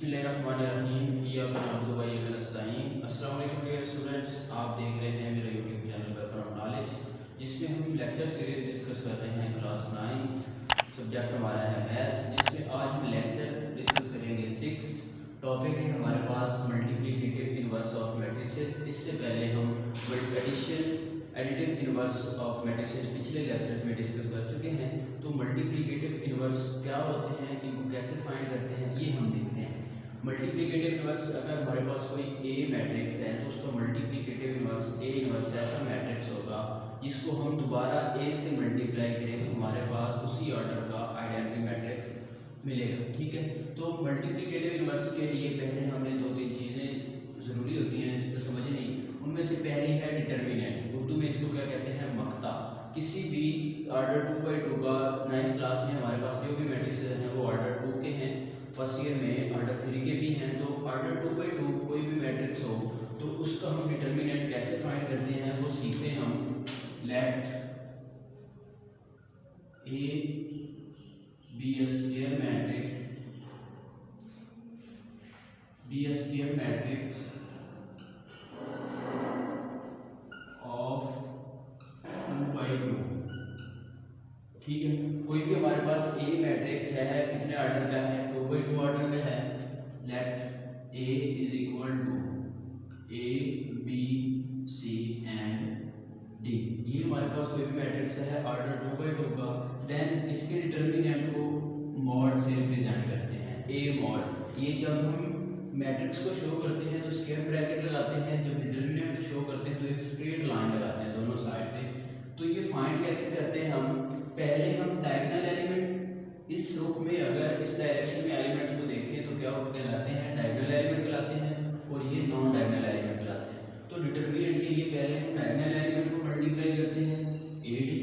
बिस्मिल्लाहिर्रहमानिर्रहीम। अस्सलाम वालेकुम डियर स्टूडेंट्स, आप देख रहे हैं मेरा YouTube channel weapon of knowledge, जिसमें हम लेक्चर सीरीज डिस्कस कर रहे हैं। क्लास 9 सब्जेक्ट हमारा है मैथ, जिसमें आज हम लेक्चर डिस्कस करेंगे 6। टॉपिक है हमारे पास मल्टीप्लिकेटिव इनवर्स ऑफ मैट्रिसेस। इससे पहले हम एडिटिव इनवर्स ऑफ मैट्रिसेस पिछले लेक्चर्स में डिस्कस कर चुके हैं। तो मल्टीप्लिकेटिव इनवर्स क्या होते हैं, इनको कैसे फाइंड करते हैं, ये हम देखते हैं। मल्टीप्लिकेटिव इनवर्स, अगर हमारे पास कोई ए मैट्रिक्स है तो उसका मल्टीप्लिकेटिव इनवर्स ए इनवर्स ऐसा मैट्रिक्स होगा जिसको हम दोबारा ए से मल्टीप्लाई करें तो हमारे पास उसी ऑर्डर का आइडेंटिटी मैट्रिक्स मिलेगा। ठीक है, तो मल्टीप्लिकेटिव इनवर्स के लिए पहले हमें 2-3 चीज़ें ज़रूरी होती हैं समझनी। उनमें से पहली है डिटर्मिनेंट, उर्दू में इसको क्या कहते हैं, मक्ता। किसी भी ऑर्डर 2/2 का 9th क्लास में हमारे पास जो भी मैट्रिसेस हैं वो ऑर्डर 2 के हैं, फर्स्ट ईयर में ऑर्डर 3 के भी हैं। तो ऑर्डर 2/2 कोई भी मैट्रिक्स हो तो उसका हम डिटर्मिनेंट कैसे फाइंड करते हैं वो सीखते हैं हम। Let a be a square matrix of 2/2। ठीक है, कोई भी हमारे पास ए मैट्रिक्स है, कितने ऑर्डर का है, 2/2 ऑर्डर का है। Let a is equal to a b c and d. ये हमारे पास कोई भी मैट्रिक्स है ऑर्डर 2/2 का। देन इसके डिटर्मिनेंट को मॉड से रिप्रेजेंट करते हैं, ए मॉड। ये जब हम मैट्रिक्स को शो करते हैं तो स्क्वायर ब्रैकेट लगाते हैं, जब डिटर्मिनेंट को शो करते हैं तो एक स्ट्रेट लाइन लगाते हैं दोनों साइड पे। तो ये फाइंड कैसे करते हैं हम, पहले हम डायगोनल एलिमेंट इस रुख में, अगर इस डायरेक्शन में एलिमेंट्स को देखें तो क्या कहलाते हैं, डायगोनल एलिमेंट कहलाते हैं, और ये नॉन डायगोनल एलिमेंट कहलाते हैं। तो डिटर्मिनेंट के लिए पहले हम डायगोनल एलिमेंट को मल्टीप्लाई करते हैं ए डी,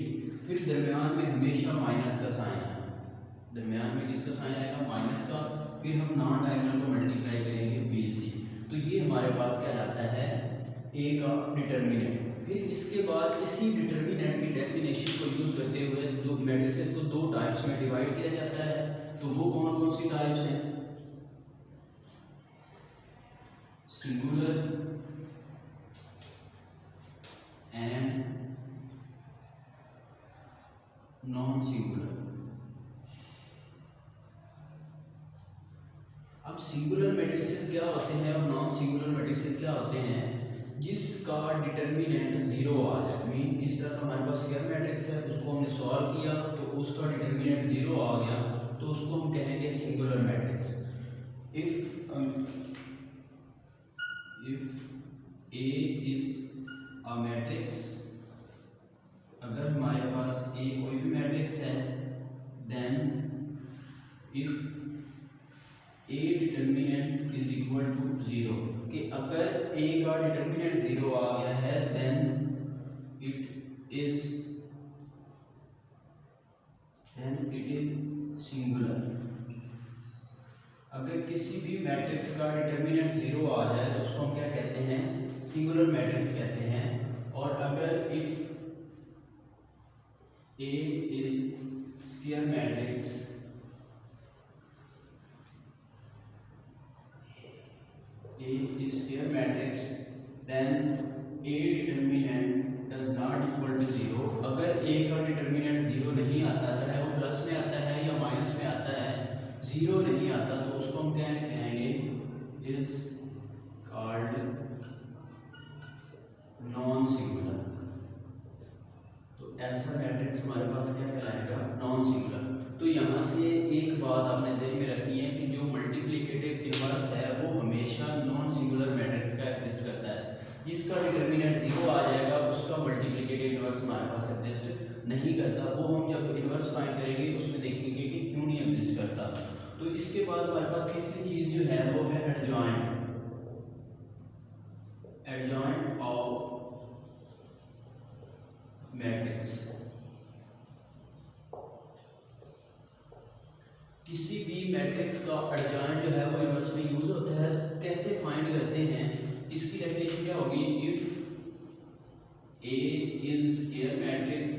फिर दरमियान में हमेशा माइनस का साइन आएगा, दरमियान में किसका साइन आएगा, माइनस का। फिर हम नॉन डायगोनल को मल्टीप्लाई करेंगे बी सी। तो ये हमारे पास क्या जाता है, ए का डिटर्मिनेंट। फिर इसके बाद इसी डिटर्मिनेंट की डेफिनेशन को यूज करते हुए दो मैट्रिसेस को 2 टाइप्स में डिवाइड किया जाता है। तो वो कौन कौन सी टाइप्स हैं, सिंगुलर एंड नॉन सिंगुलर। अब सिंगुलर मैट्रिसेस क्या होते हैं और नॉन सिंगुलर मैट्रिसेस क्या होते हैं, जिसका डिटर्मिनेंट 0 आ जाए। मीन इस तरह का हमारे पास स्क्वायर मैट्रिक्स है, उसको हमने सॉल्व किया तो उसका डिटर्मिनेंट 0 आ गया, तो उसको हम कहेंगे singular matrix. If a is a matrix, अगर हमारे पास ए कोई भी मैट्रिक्स है, then if a determinant is equal to 0, कि अगर ए का डिटर्मिनेंट 0 आ गया है देन इट इज सिंगुलर। अगर किसी भी मैट्रिक्स का डिटर्मिनेंट 0 आ जाए तो उसको हम क्या कहते हैं, सिंगुलर मैट्रिक्स कहते हैं। और अगर if a is square matrix, A is square matrix, then A determinant does not equal to 0। अगर A का डिटर्मिनेंट 0 नहीं आता, चाहे वो प्लस में आता है या माइनस में आता है, 0 नहीं आता तो उसको हम क्या कहेंगे, इज कॉल्ड नॉन सिंगुलर। तो ऐसा मैट्रिक्स हमारे पास क्या कहलाएगा, नॉन सिंगुलर। तो यहाँ से एक बात आपने ध्यान में रखनी है कि जो मल्टीप्लिकेटिव इनवर्स है वो हमेशा नॉन सिंगुलर मैट्रिक्स का एग्जिस्ट करता है। जिसका डिटर्मिनेंट 0 आ जाएगा उसका मल्टीप्लिकेटिव इनवर्स हमारे पास एग्जिस्ट नहीं करता। वो हम जब इनवर्स फाइंड करेंगे उसमें देखेंगे कि क्यों नहीं एग्जिस्ट करता। तो इसके बाद हमारे पास तीसरी चीज़ जो है वो है एडजॉइंट ऑफ मैट्रिक्स। किसी भी मैट्रिक्स का एडजॉइंट जो है वो इनवर्स में यूज होता है। कैसे फाइंड करते हैं, इसकी डेफिनेशन क्या होगी, if a is square matrix,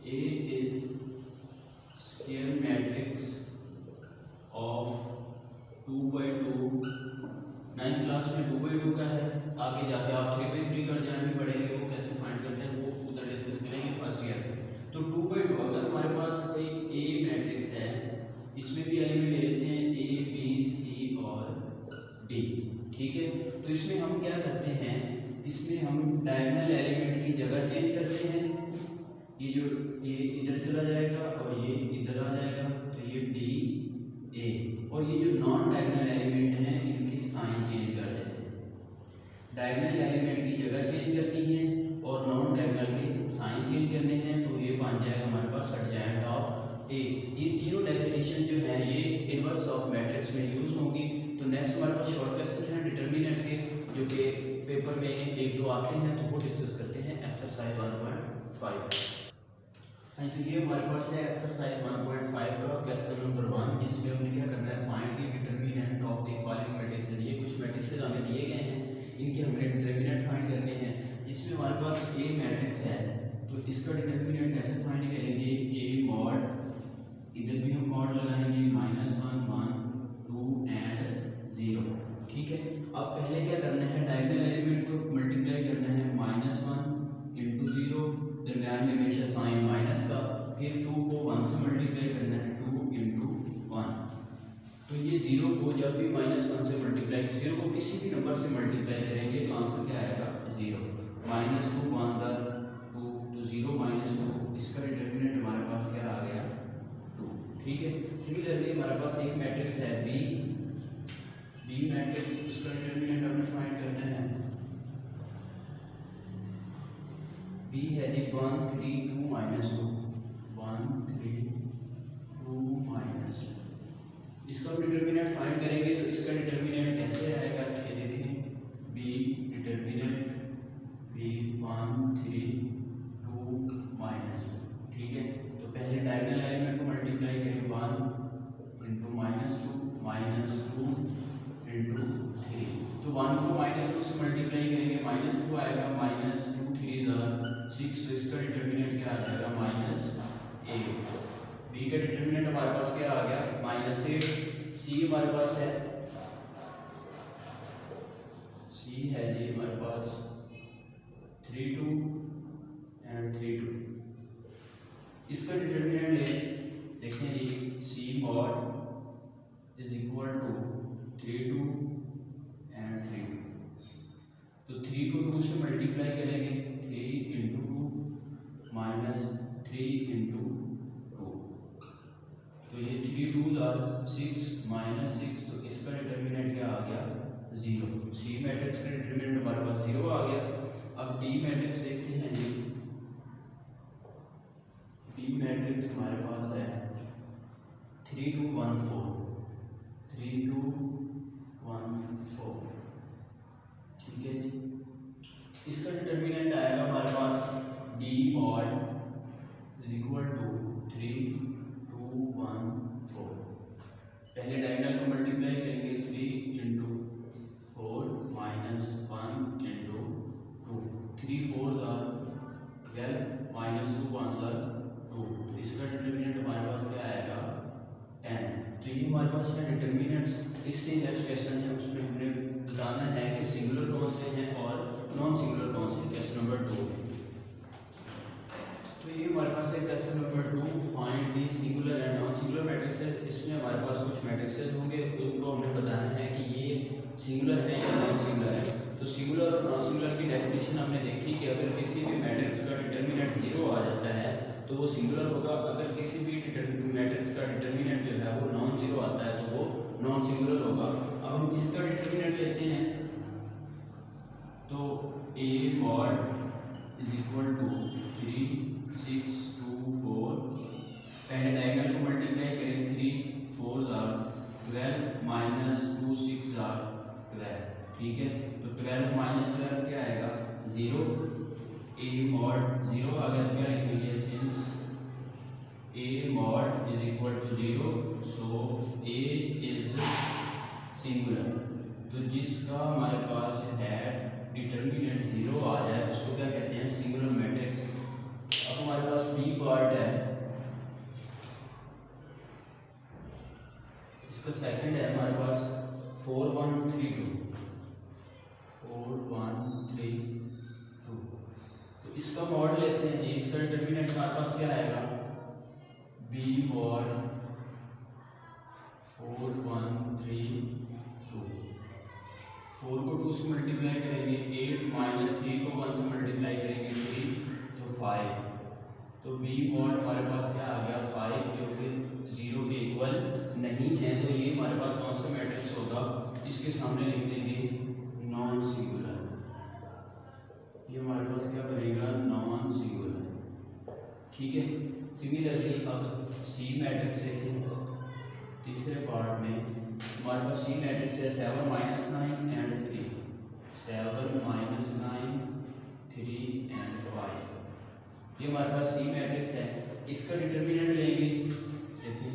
A is square matrix 9th class में 2/2 का है, आगे जाके आप 3/3 का जानने पड़ेंगे, वो कैसे फाइंड करते हैं वो उधर डिस्कस करेंगे फर्स्ट ईयर में। तो 2/2 अगर हमारे पास कोई ए मैट्रिक्स है, इसमें भी एलिमेंट ले लेते हैं ए बी सी और डी, ठीक है। तो इसमें हम क्या करते हैं, इसमें हम डायगोनल एलिमेंट की जगह चेंज करते हैं, ये जो ये इधर चला जाएगा और ये इधर आ जाएगा, तो ये डी ए, और ये जो नॉन डायगोनल एलिमेंट हैं इनके साइन चेंज कर देते हैं। डायगोनल एलिमेंट की जगह चेंज करनी है और नॉन डायगोनल के साइन चेंज करने हैं, तो ये बन जाएगा हमारे पास एडजेंट ऑफ ए। ये तीनों डेफिनेशन जो है ये इनवर्स ऑफ मैट्रिक्स में यूज होंगी। तो नेक्स्ट हमारे पास शॉर्ट क्वेश्चन है डिटर्मिनेंट के, जो कि पेपर में 1-2 आते हैं, तो वो डिस्कस करते हैं एक्सरसाइज 1.5। हाँ, तो ये हमारे पास है एक्सरसाइज 1.5 का क्वेश्चन नंबर 1, जिसमें हमने क्या करना है, find the determinant of the following matrices. ये कुछ मैट्रिसेस हमें दिए गए हैं, इनके हमने डिटर्मिनेंट फाइंड करने हैं। इसमें हमारे पास ए मैट्रिक्स है, तो इसका डिटर्मिनेंट कैसे फाइंड करेंगे, ए मॉड, इधर भी हम मॉड लगाएंगे -1 1 2 एंड 0, ठीक है। अब पहले क्या करना है, डायगोनल एलिमेंट को मल्टीप्लाई करना है, -1 इंटू 0, दरम्यान में हमेशा साइन माइनस का, फिर 2 को 1 से मल्टीप्लाई करना है, 2 इंटू 1। तो ये 0 को जब भी -1 से मल्टीप्लाई, 0 को किसी भी नंबर से मल्टीप्लाई करेंगे तो आंसर क्या आएगा, 0। -2 1 2, तो 0 -2, इसका डिटर्मिनेंट हमारे पास क्या आ गया, 2, ठीक है। सिमिलरली हमारे पास एक मैट्रिक्स है बी मैट्रिक्स, इसका डिटर्मिनेंट हमने फाइंड करना है। बी है जी 1 3 2 -2, 1 3 2 -2, इसका डिटर्मिनेंट फाइंड करेंगे तो इसका डिटर्मिनेंट कैसे आएगा, ये देखें, बी डिटर्मिनेंट बी 1 3 2 -2, ठीक है। तो पहले डायगोनल एलिमेंट को मल्टीप्लाई करें, 1 इंटू -2 इंटू 3, तो 1 को -2 से मल्टीप्लाई करेंगे, -2 आएगा, -2 3 6, तो इसका डिटर्मिनेंट क्या आ जाएगा, -8। बी का डिटर्मिनेंट हमारे पास क्या आ गया, -8। सी हमारे पास है, सी है जी हमारे पास 3 2 एंड 3 2, इसका डिटर्मिनेंट ले देखते हैं जी, C mod is equal to 3 2 and 3 2, तो 3 को 2 से मल्टीप्लाई करेंगे, 3 इंटू 2 -3 इंटू 2, तो ये 3 2 6 -6, तो इसका डिटर्मिनेंट क्या आ गया, 0। सी मैट्रिक्स का डिटर्मिनेंट हमारे पास 0 आ गया। अब डी मैट्रिक्स देखते हैं जी, डी मैट्रिक्स हमारे पास है 3 2 1 4, 3 2 1 4, ठीक है जी। इसका डिटर्मिनेंट आएगा हमारे पास D mod is equal to 3 2 1 4, पहले डायगोनल को मल्टीप्लाई करेंगे, 3 इंटू 4 -1 इंटू 2, 3 4 12, -2 1 2, तो इसका डिटर्मिनेंट हमारे पास क्या आएगा, 10। तो ये हमारे पास है डिटर्मिनेंट्स। इससे नेक्स्ट क्वेश्चन है, उसमें हमने बताना है कि सिंगुलर कौन से हैं और नॉन सिंगुलर कौन से, क्वेश्चन नंबर 2। तो ये हमारे पास है question number 2, find the singular and non singular matrices. इसमें हमारे पास कुछ मैट्रिसेस होंगे, उनको हमने बताना है कि ये सिंगुलर है या नॉन सिंगुलर है। तो सिंगुलर और नॉन सिंगुलर की डेफिनेशन हमने देखी कि अगर किसी भी मैट्रिक्स का डिटर्मिनेंट 0 आ जाता है तो वो सिंगुलर होगा, अगर किसी भी मैट्रिक्स का डिटर्मिनेंट जो है वो नॉन जीरो आता है तो वो नॉन सिंगुलर होगा। अब हम इसका डिटर्मिनेंट लेते हैं, तो a mod is equal to 3 6 2 4, पहले डायगोनल को मल्टीप्लाई करें, 3 4 12 -2 6 12, ठीक है। तो 12 -12 क्या आएगा, 0। a मॉड 0 आ गया तो क्या लिखेंगे, since a mod is equal to 0 so a is singular. तो जिसका हमारे पास जो है डिटर्मिनेंट 0 आ जाए उसको क्या कहते हैं, सिंगुलर मैट्रिक्स। अब हमारे पास बी पार्ट है, इसका सेकंड है हमारे पास 4 1 3 2, 4 1 3 2। तो इसका मॉड लेते हैं जी। इसका डिटर्मिनेंट हमारे पास क्या आएगा, बी मॉड 4 1 3 2। 4 को 2 से मल्टीप्लाई करेंगे 8 माइनस 3 को 1 से मल्टीप्लाई करेंगे 3 तो 5। तो बी मॉड हमारे पास क्या आ गया 5, क्योंकि 0 के इक्वल नहीं है। तो ये हमारे पास कौन सा मैट्रिक्स होगा, इसके सामने लिख देंगे नॉन सिंगुलर। ये हमारे पास क्या बनेगा, नॉन सिंगुलर। ठीक है। सिमिलरली अब सी मैट्रिक्स देखें। तीसरे पार्ट में हमारे पास सी मैट्रिक्स है 7 माइनस 9 एंड 3, 7 माइनस 9 3 एंड 5। ये हमारे पास सी मैट्रिक्स है। इसका डिटर्मिनेंट लेंगे। देखिए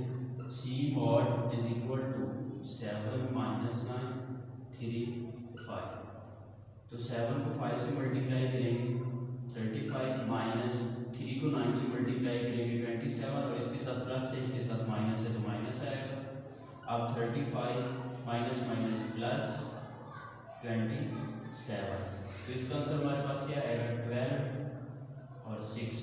C mod is equal to 7 minus 9 3 5। तो 7 को 5 से मल्टीप्लाई करेंगे 35, माइनस 3 को 9 से मल्टीप्लाई करेंगे 27, और इसके साथ प्लस है, इसके साथ माइनस है तो माइनस आएगा। अब 35 माइनस माइनस प्लस 27। तो इसका आंसर हमारे पास क्या आएगा, 12 और 6।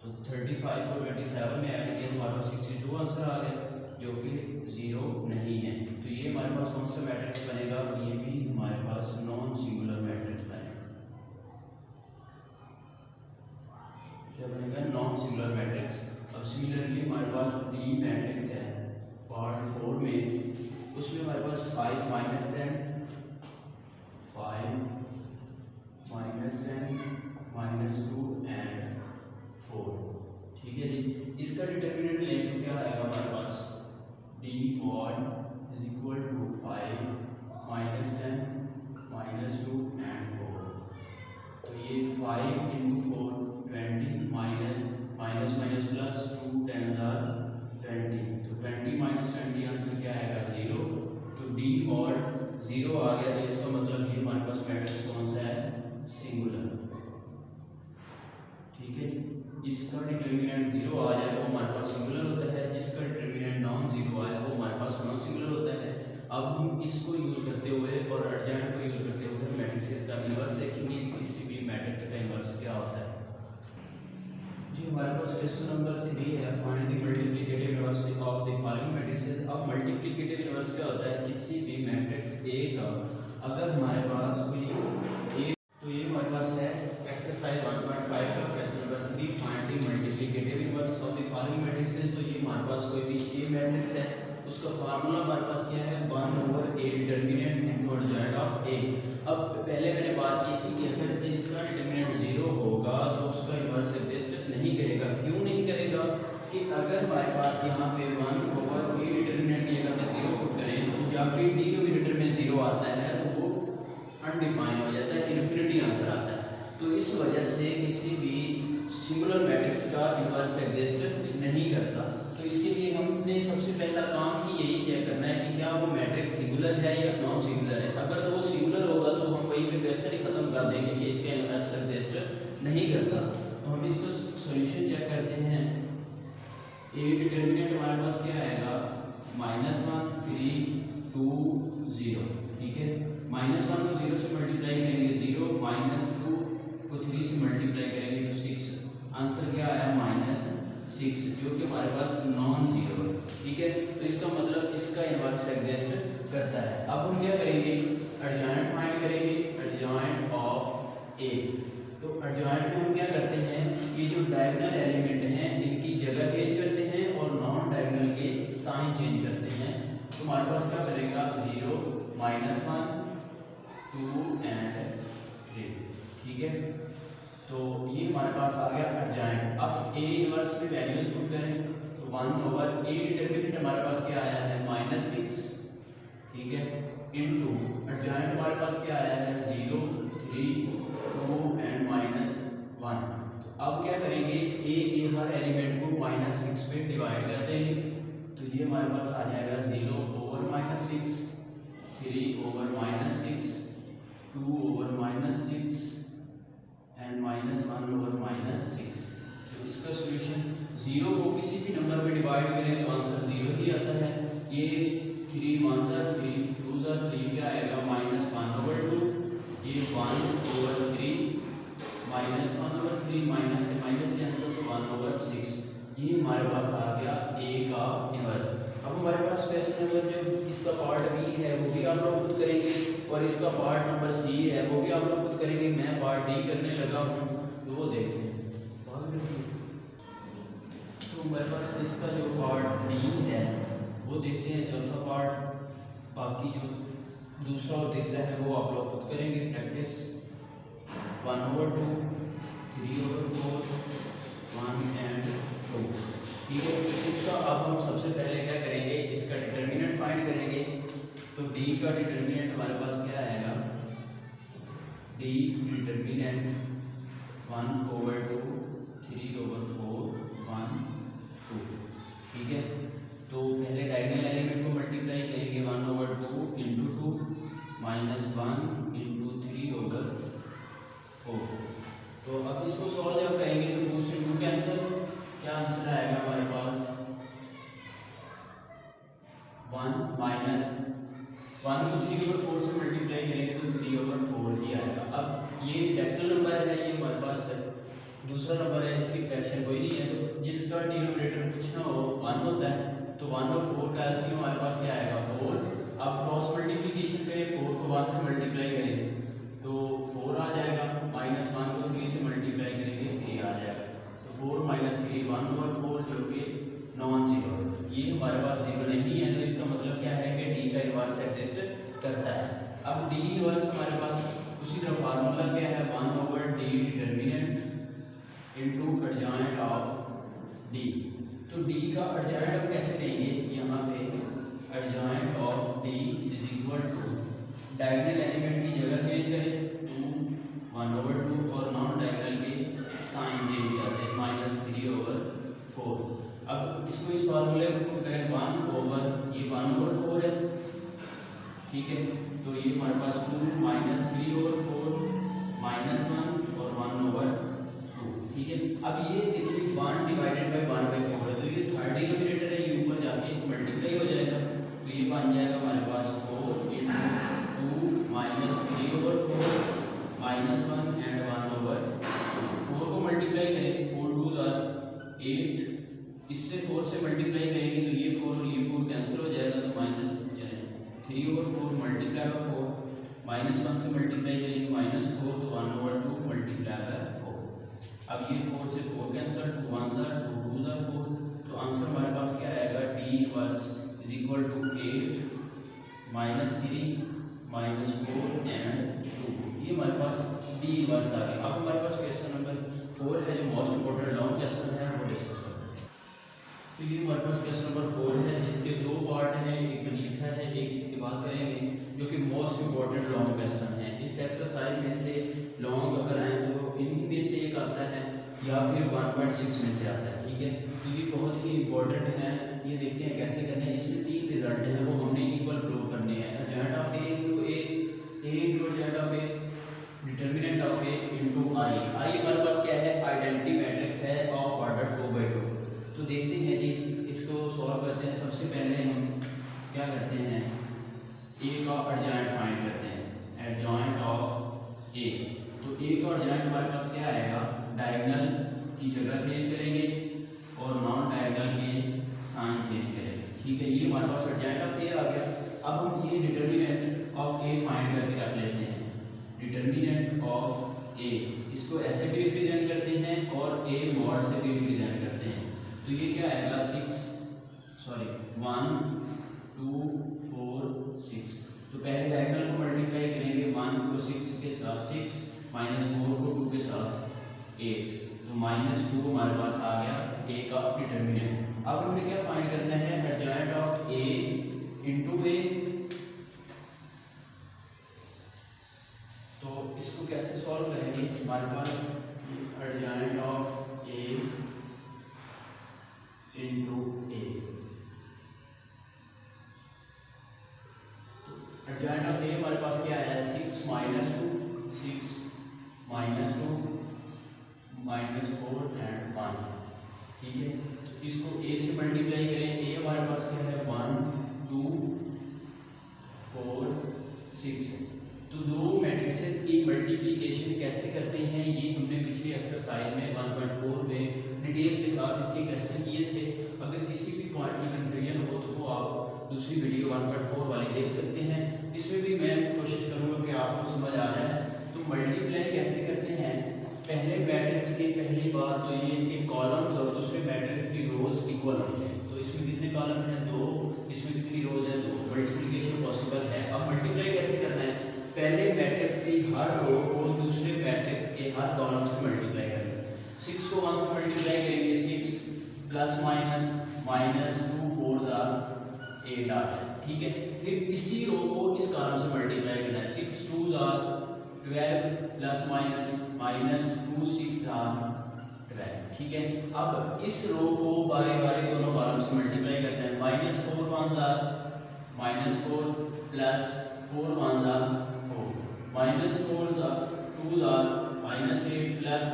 तो 35 को 27 में ऐड किया तो हमारे पास 62 आंसर आ गया, जो कि 0 नहीं है। तो ये हमारे पास कौन सा मैट्रिक्स बनेगा, ये भी हमारे पास नॉन सिंगुलर मैट्रिक्स बनेगा। क्या बनेगा, नॉन सिंगुलर मैट्रिक्स। अब सिमिलरली हमारे पास डी मैट्रिक्स है पार्ट 4 में, उसमें हमारे पास 5 माइनस 10 5 माइनस 10 माइनस 2 एंड 4। ठीक है जी। इसका डिटर्मिनेंट लें तो क्या आएगा हमारे पास, D mod is equal to 5 minus 10 minus 2 and 4। तो ये 5 into 4 20, minus minus minus plus 2 10 20। तो 20 माइनस 20 आंसर क्या आएगा, 0। तो डी मॉड 0 आ गया, तो इसका मतलब ये हमारे पास मैट्रिक्स कौन सा है, सिंगुलर। ठीक है। जिसका डिटर्मिनेंट 0 आ जाए वो हमारे पास सिंगुलर होता है, जिसका डिटर्मिनेंट नॉन 0 आए वो हमारे पास नॉन सिंगुलर होता है। अब हम इसको यूज करते हुए और एडजॉइंट को यूज करते हुए मैट्रिक्स का इन्वर्स देखेंगे कि किसी भी मैट्रिक्स का इन्वर्स क्या होता है। जी हमारे पास क्वेश्चन नंबर 3 है, find the multiplicative inverse of the following matrices. अब मल्टीप्लिकेटिव इन्वर्स क्या होता है, किसी भी मैट्रिक्स ए का अगर हमारे पास कोई ए, तो ये हमारे पास है एक्सरसाइज 1.5 का question number 3, find the multiplicative inverse of the following matrices. तो ये हमारे पास कोई भी ए मैट्रिक्स है, उसका फार्मूला हमारे पास क्या है, 1/a determinant into adjoint of A. अब पहले मैंने बात की थी कि अगर जिसका डिटर्मिनेंट 0 होगा तो उसका इन्वर्स एग्जिस्ट नहीं करेगा। क्यों नहीं करेगा, कि अगर हमारे पास यहाँ पे 1/a डिटर्मिनेंट की जगह पे 0 पुट करें तो या फिर डिनोमिनेटर में 0 आता है तो वो अनडिफाइन हो जाता है, इन्फिनिटी आंसर आता है। तो इस वजह से किसी भी सिंगुलर मैट्रिक्स का इन्वर्स एग्जिस्ट नहीं करता। तो इसके लिए हमने सबसे पहला काम ही यही तय करना है कि क्या वो मैट्रिक्स सिंगुलर है या नॉन सिंगुलर है। अगर तो वो सिंगुलर होगा तो हम वहीं पे क्वेश्चन ही खत्म कर देंगे कि इसका इन्वर्स एग्जिस्ट नहीं करता। तो हम इसका सॉल्यूशन चेक करते हैं। ए डिटर्मिनेंट हमारे पास क्या आएगा, -1 3 2 0। ठीक है। -1 को 0 से मल्टीप्लाई करेंगे 0, -2 को 3 से मल्टीप्लाई करेंगे तो 6। आंसर क्या आया, -6, जो कि हमारे पास नॉन जीरो है। ठीक है। तो इसका मतलब इसका इन्वर्स एग्जिस्ट करता है। अब हम क्या करेंगे, एडजॉइंट फाइंड करेंगे, एडजॉइंट ऑफ ए। तो एडजॉइंट में हम क्या करते हैं, ये जो डायगोनल एलिमेंट हैं इनकी जगह चेंज करते हैं और नॉन डायगोनल के साइन चेंज करते हैं। तो हमारे पास क्या बनेगा, 0 -1 2 एंड 3। ठीक है। तो ये हमारे पास आ गया एडजॉइंट। अब ए इन्वर्स में वैल्यूज पुट करें तो 1/a डिटर्मिनेंट हमारे पास क्या आया है, -6। ठीक है। इनटू एडजॉइंट हमारे पास क्या आया है, 0 3 2 एंड -1। तो अब क्या करेंगे, ए के हर एलिमेंट को -6 पे डिवाइड कर देंगे। तो ये हमारे पास आ जाएगा 0/-6, 3/-6, 2/-6 एंड -1/-6। तो इसका सॉल्यूशन 0 को किसी भी नंबर में डिवाइड करें तो आंसर 0 ही आता है। ये 3 1 3 2 3 क्या आएगा, -1/2, हमारे पास आ गया ए का इनवर्स। अब हमारे पास क्वेश्चन नंबर जो इसका पार्ट बी है वो भी आप लोग खुद करेंगे और इसका पार्ट नंबर सी है वो भी आप लोग खुद करेंगे। मैं पार्ट डी करने लगा हूँ तो वो देखते हैं। तो हमारे पास इसका जो पार्ट डी है वो देखते हैं, चौथा पार्ट। बाकी जो दूसरा और तीसरा है वो आप लोग खुद करेंगे प्रैक्टिस। 1/2, 3/4, 1 and 2। ठीक है, इसका अब हम सबसे पहले क्या करेंगे, इसका डिटर्मिनेंट फाइंड करेंगे। तो डी का डिटर्मिनेंट हमारे पास क्या आएगा, डी डिटर्मिनेंट 1/2, 3/4, 1, 2। ठीक है, तो पहले डायगोनल एलिमेंट को मल्टीप्लाई करेंगे। 1/2 × 2 -1 × 3/4। तो अब इसको सॉल्व जब करेंगे तो 2 से 2 कैंसिल, क्या आंसर आएगा हमारे पास 1 -1 को 3/4 से मल्टीप्लाई करेंगे तो 3/4 ही आएगा। अब ये फ्रैक्शनल नंबर है, ये हमारे पास दूसरा नंबर है, इसकी फ्रैक्शन कोई नहीं है, तो जिसका डिनोमिनेटर कुछ ना हो 1 होता है, तो 1 और 4 का एलसीएम हमारे पास क्या आएगा 4। अब क्रॉस मल्टीप्लिकेशन करें, 4 को 1 से मल्टीप्लाई करें तो 4 आ जाएगा, -1 को 3 से मल्टीप्लाई करेंगे 3 आ जाएगा, तो 4 - 3 1/4 जो कि नॉन जीरो, ये हमारे पास जीरो नहीं है, तो इसका मतलब क्या है कि डी का इनवर्स एग्जिस्ट करता है। अब डी इनवर्स हमारे पास उसी तरह फार्मूला क्या है, 1/d determinant into adjoint of D. तो डी का एडजॉइंट हम कैसे लेंगे, यहाँ पे adjoint of D is equal to diagonal element की जगह चेंज करें 1/2 और नॉन डायगोनल के साइन चेंज कर दें -3/4। अब इसको इस फार्मूले में पुट करें 1/, ये 1/4 है। ठीक है, तो ये हमारे पास 2 -3/4 -1 और 1/2। ठीक है, अब ये देखिए 1 डिवाइडेड बाय 1/4 है, तो ये थर्ड डिनोमिनेटर है, ये ऊपर जाके मल्टीप्लाई हो जाएगा, तो ये बन जाएगा हमारे पास 4 × 2 -3/4 -1 एंड 1/4 को मल्टीप्लाई करें, 4 2s are 8, इससे 4 से मल्टीप्लाई करेंगे तो ये 4 और ये 4 कैंसिल हो जाएगा, तो -3/4 मल्टीप्लाई बाय 4, -1 से मल्टीप्लाई करेंगे -4, तो 1/2 मल्टीप्लाई बाय 4। अब ये 4 से 4 cancel, 2 1s are 2 2s are 4, तो आंसर हमारे पास क्या आएगा, D inverse is equal to 8 -3 -4 and 2। ये हमारे पास डी इनवर्स आ गया। अब हमारे पास क्वेश्चन नंबर 4 है, जो मोस्ट इंपॉर्टेंट लॉन्ग क्वेश्चन है, वो डिस्कस करते हैं। तो ये हमारे पास क्वेश्चन नंबर 4 है, जिसके 2 पार्ट हैं, एक लिखा है, एक इसके बाद करेंगे, जो कि मोस्ट इंपॉर्टेंट लॉन्ग क्वेश्चन है। इस एक्सरसाइज में से लॉन्ग अगर आए तो इन्हीं में से एक आता है या फिर 1.6 में से आता है। ठीक है, तो ये बहुत ही इंपॉर्टेंट है, ये देखते हैं कैसे करना है। इसमें 3 रिजल्ट हैं, वो हमने इक्वल प्रूव करने हैं। Adjoint of A into A into adjoint of A, determinant of A into I. I हमारे पास क्या है, आइडेंटिटी मैट्रिक्स है ऑफ ऑर्डर 2/2। तो देखते हैं जी, इसको सॉल्व करते हैं। सबसे पहले हम क्या करते हैं, ए का एडजॉइंट फाइंड करते हैं, एडजॉइंट ऑफ ए। तो ए का एडजॉइंट हमारे पास क्या आएगा, डायगोनल की जगह चेंज करेंगे और नॉन डायगोनल के साइन चेंज करेंगे। ठीक है, ये हमारे पास एडजॉइंट ऑफ ए आ गया। अब हम ये डिटर्मिनेंट ऑफ ए फाइंड करके रख लेते हैं। डिटर्मिनेंट ऑफ ए, इसको ऐसे भी रिप्रेजेंट करते हैं और ए मॉड से भी रिप्रेजेंट करते हैं। तो ये क्या आएगा 1 2 4 6। तो पहले डायगोनल को मल्टीप्लाई करेंगे, 1 को 6 के साथ 6 -4 को 2 के साथ 8, तो -2 हमारे पास आ गया ए का डिटर्मिनेंट। अब हमें क्या फाइंड करना है, adjoint of A into A. तो इसको कैसे सॉल्व करेंगे, हमारे पास adjoint of A into A. Adjoint of A हमारे पास क्या है, 6 - 2 6 -2 -4 एंड 1। ठीक है, तो इसको ए से मल्टीप्लाई करें, ए हमारे पास क्या है 1 2 4 6। तो दो मैट्रिसेस की मल्टीप्लिकेशन कैसे करते हैं, ये हमने पिछली एक्सरसाइज में 1.4 में डिटेल के साथ इसके क्वेश्चन किए थे। दूसरी वीडियो 1.4 वाली देख सकते हैं। इसमें भी मैं कोशिश करूँगा कि आपको समझ आ जाए। तो मल्टीप्लाई कैसे करते हैं, पहले मैट्रिक्स की पहली बात तो ये कि कॉलम्स और दूसरे मैट्रिक्स की रोज इक्वल होनी चाहिए। तो इसमें कितने कॉलम हैं, 2, इसमें कितनी रोज है, 2, मल्टीप्लिकेशन पॉसिबल है। अब मल्टीप्लाई कैसे करना है, पहले मैट्रिक्स की हर रो को दूसरे मैट्रिक्स के हर कॉलम से मल्टीप्लाई करेंगे। 6 को 1 से मल्टीप्लाई करेंगे, 6 प्लस माइनस माइनस 2 4 8 आ गया, ठीक है। फिर इसी रो को इस कॉलम से मल्टीप्लाई करना है, 6 2 12 प्लस माइनस माइनस 2 6 12, ठीक है। अब इस रो को बारी बारी दोनों कॉलम से मल्टीप्लाई करते हैं, माइनस 4 1 -4 प्लस 4 1 4, माइनस 4 2 -8 प्लस